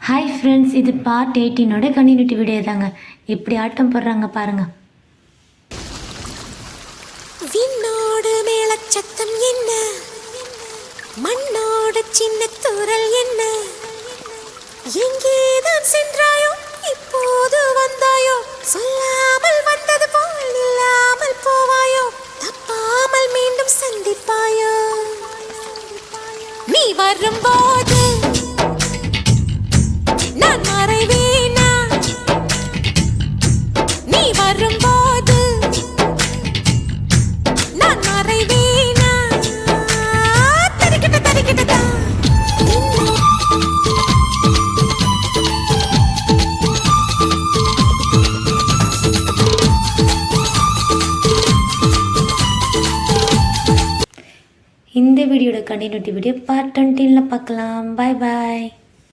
Hi friends, இது part 18ஓட continuity video தாங்க. எப்படி ஆட்டம் போடுறாங்க பாருங்க. விண்ணோடு மேளச்சத்தம் என்ன, மண்ணோடு சின்ன தூரல் என்ன, எங்கேதான் சென்றாயோ இப்போது வந்தாயோ, சொல்லாமல் வந்தது போல் இல்லாமல் போவாயோ, தப்பாமல் மீண்டும் சந்திப்பாயோ, நீ வரும்போது நான் மறைவேனா, நீ வரும்போது நான் மறைவேனா, தரிக்கிட்ட தரிக்கிட்டதா. இந்த வீடியோட கண்டினியூட்டி வீடியோ பார்ட் 20ல் பார்க்கலாம். பாய் பாய்.